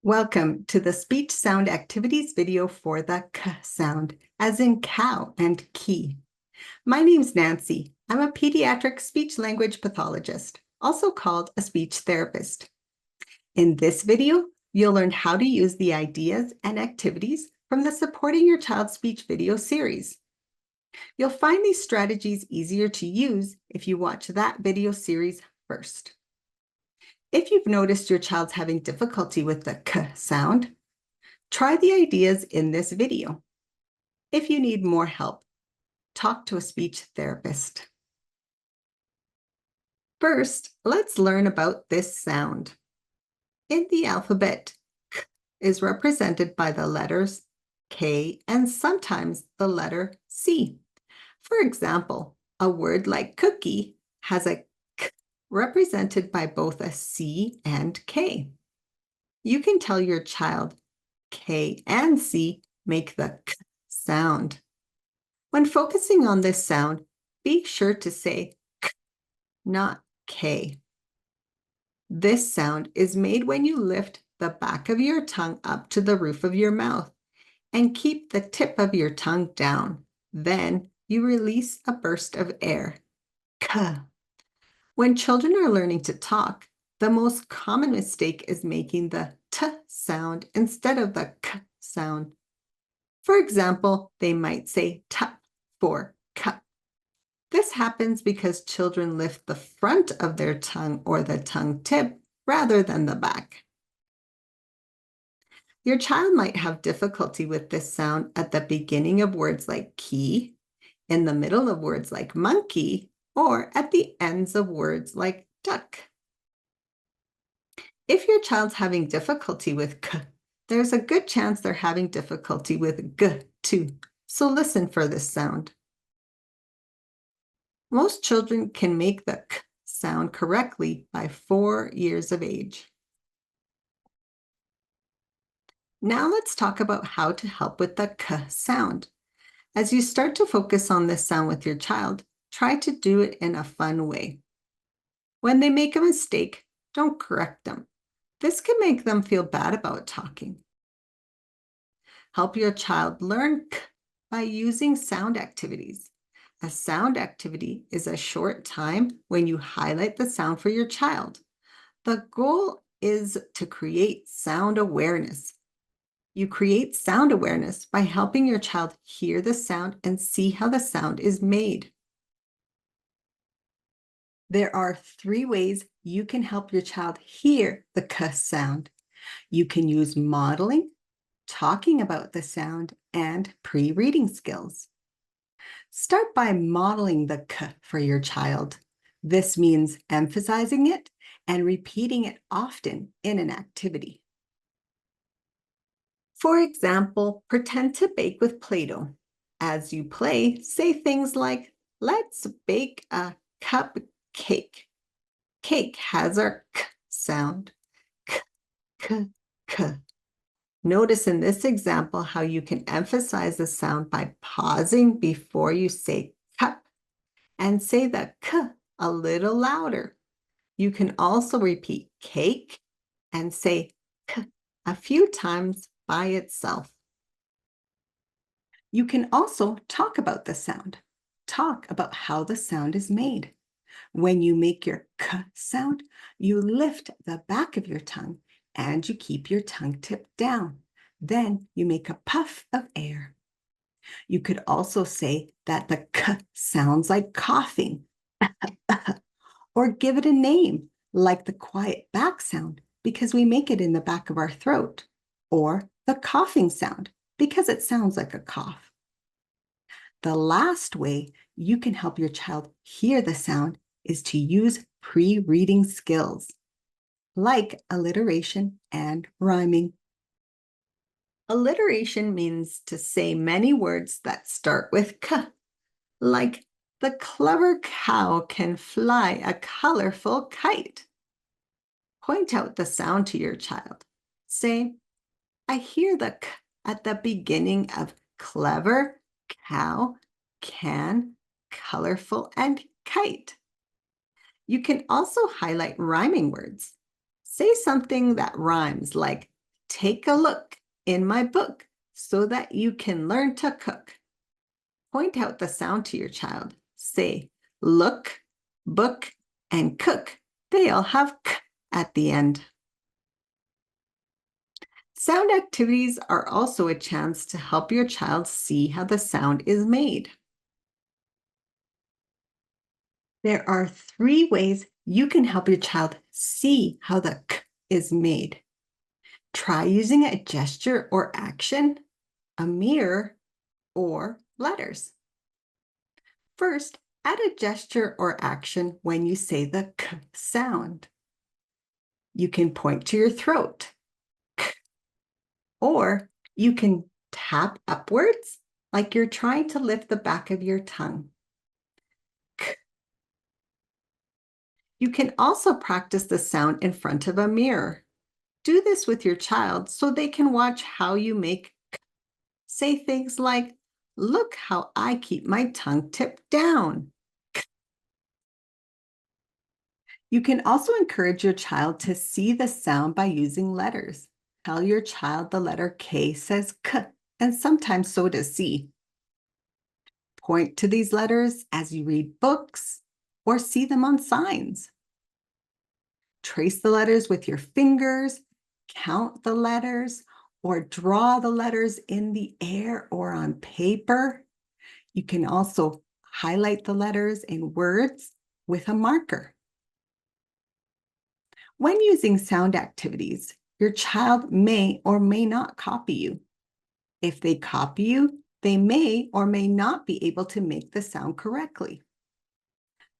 Welcome to the speech sound activities video for the K sound, as in cow and key. My name's Nancy. I'm a pediatric speech language pathologist, also called a speech therapist. In this video, you'll learn how to use the ideas and activities from the Supporting Your Child's Speech video series. You'll find these strategies easier to use if you watch that video series first. If you've noticed your child's having difficulty with the K sound, try the ideas in this video. If you need more help, talk to a speech therapist. First, let's learn about this sound. In the alphabet, K is represented by the letters K and sometimes the letter C. For example, a word like cookie has a K represented by both a C and K. You can tell your child K and C make the K sound. When focusing on this sound, be sure to say K, not K. This sound is made when you lift the back of your tongue up to the roof of your mouth and keep the tip of your tongue down. Then you release a burst of air. K. When children are learning to talk, the most common mistake is making the T sound instead of the K sound. For example, they might say tup for cup. This happens because children lift the front of their tongue or the tongue tip rather than the back. Your child might have difficulty with this sound at the beginning of words like key, in the middle of words like monkey, or at the ends of words like duck. If your child's having difficulty with K, there's a good chance they're having difficulty with G too, so listen for this sound. Most children can make the K sound correctly by 4 years of age. Now let's talk about how to help with the K sound. As you start to focus on this sound with your child, try to do it in a fun way. When they make a mistake, don't correct them. This can make them feel bad about talking. Help your child learn K by using sound activities. A sound activity is a short time when you highlight the sound for your child. The goal is to create sound awareness. You create sound awareness by helping your child hear the sound and see how the sound is made. There are 3 ways you can help your child hear the K sound. You can use modeling, talking about the sound, and pre-reading skills. Start by modeling the K for your child. This means emphasizing it and repeating it often in an activity. For example, pretend to bake with Play-Doh. As you play, say things like, "Let's bake a cupcake." Cake has our K sound. K, K, K. Notice in this example how you can emphasize the sound by pausing before you say cup and say the K a little louder. You can also repeat cake and say K a few times by itself. You can also talk about the sound. Talk about how the sound is made. When you make your K sound, you lift the back of your tongue and you keep your tongue tipped down. Then you make a puff of air. You could also say that the K sounds like coughing, or give it a name, like the quiet back sound, because we make it in the back of our throat, or the coughing sound, because it sounds like a cough. The last way you can help your child hear the sound is to use pre-reading skills, like alliteration and rhyming. Alliteration means to say many words that start with K, like the clever cow can fly a colorful kite. Point out the sound to your child. Say, "I hear the K at the beginning of clever, cow, can, colorful, and kite." You can also highlight rhyming words. Say something that rhymes like Take a look in my book so that you can learn to cook. Point out the sound to your child. Say, look, book, and cook. They all have k at the end. Sound activities are also a chance to help your child see how the sound is made. There are 3 ways you can help your child see how the k is made. Try using a gesture or action, a mirror, or letters. First, add a gesture or action when you say the k sound. You can point to your throat, k, or you can tap upwards like you're trying to lift the back of your tongue. K. You can also practice the sound in front of a mirror. Do this with your child so they can watch how you make k. Say things like, look how I keep my tongue tipped down. You can also encourage your child to see the sound by using letters. Tell your child the letter K says K, and sometimes so does C. Point to these letters as you read books or see them on signs. Trace the letters with your fingers, count the letters, or draw the letters in the air or on paper. You can also highlight the letters in words with a marker. When using sound activities, your child may or may not copy you. If they copy you, they may or may not be able to make the sound correctly.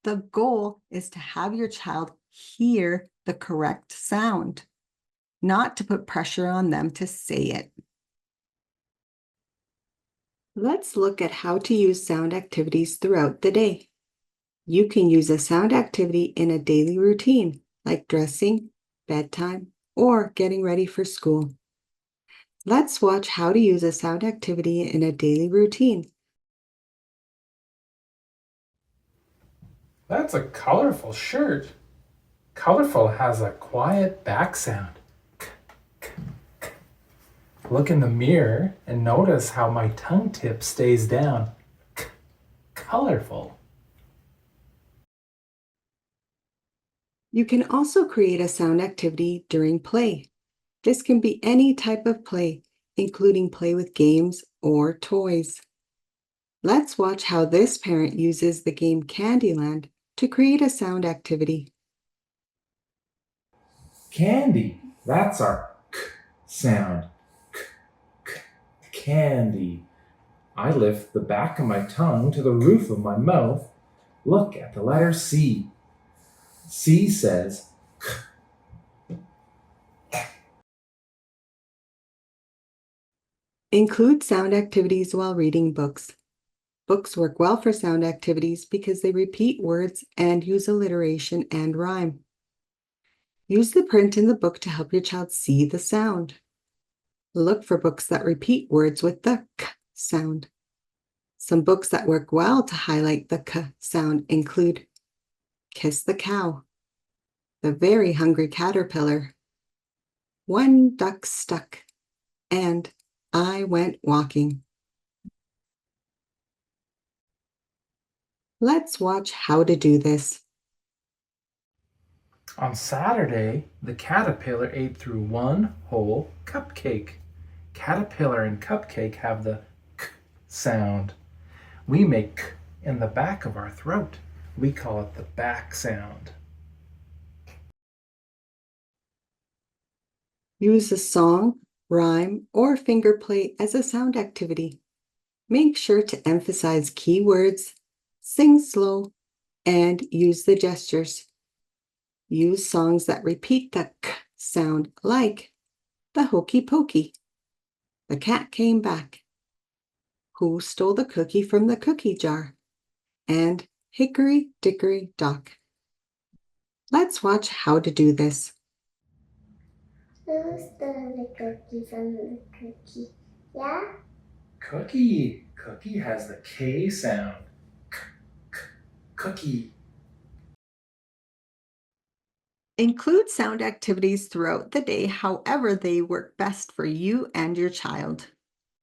The goal is to have your child hear the correct sound, not to put pressure on them to say it. Let's look at how to use sound activities throughout the day. You can use a sound activity in a daily routine, like dressing, bedtime, or getting ready for school. Let's watch how to use a sound activity in a daily routine. That's a colorful shirt. Colorful has a quiet back sound. Look in the mirror and notice how my tongue tip stays down. Colorful. You can also create a sound activity during play. This can be any type of play, including play with games or toys. Let's watch how this parent uses the game Candyland to create a sound activity. Candy. That's our k sound. K, k, candy. I lift the back of my tongue to the roof of my mouth. Look at the letter C. C says, Include sound activities while reading books. Books work well for sound activities because they repeat words and use alliteration and rhyme. Use the print in the book to help your child see the sound. Look for books that repeat words with the k sound. Some books that work well to highlight the k sound include Kiss the Cow, The Very Hungry Caterpillar, One Duck Stuck, and I Went Walking. Let's watch how to do this. on Saturday, the caterpillar ate through one whole cupcake. Caterpillar and cupcake have the k sound. We make k in the back of our throat. We call it the back sound. Use a song, rhyme, or finger play as a sound activity. Make sure to emphasize key words, sing slow, and use the gestures. Use songs that repeat the k sound like The Hokey Pokey, The Cat Came Back, Who Stole the Cookie from the Cookie Jar, and Hickory Dickory Dock. Let's watch how to do this. Who stole the cookie from the cookie? Yeah? Cookie. Cookie has the K sound. K, k, cookie. Include sound activities throughout the day, however they work best for you and your child.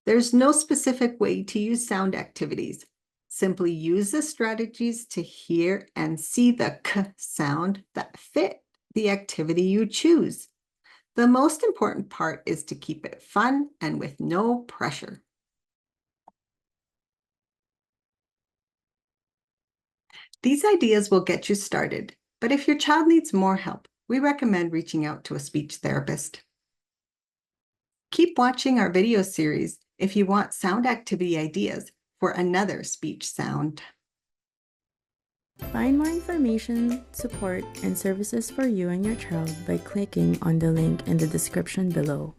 There's no specific way to use sound activities. Simply use the strategies to hear and see the k sound that fit the activity you choose. The most important part is to keep it fun and with no pressure. These ideas will get you started, but if your child needs more help, we recommend reaching out to a speech therapist. Keep watching our video series if you want sound activity ideas for another speech sound. Find more information, support, and services for you and your child by clicking on the link in the description below.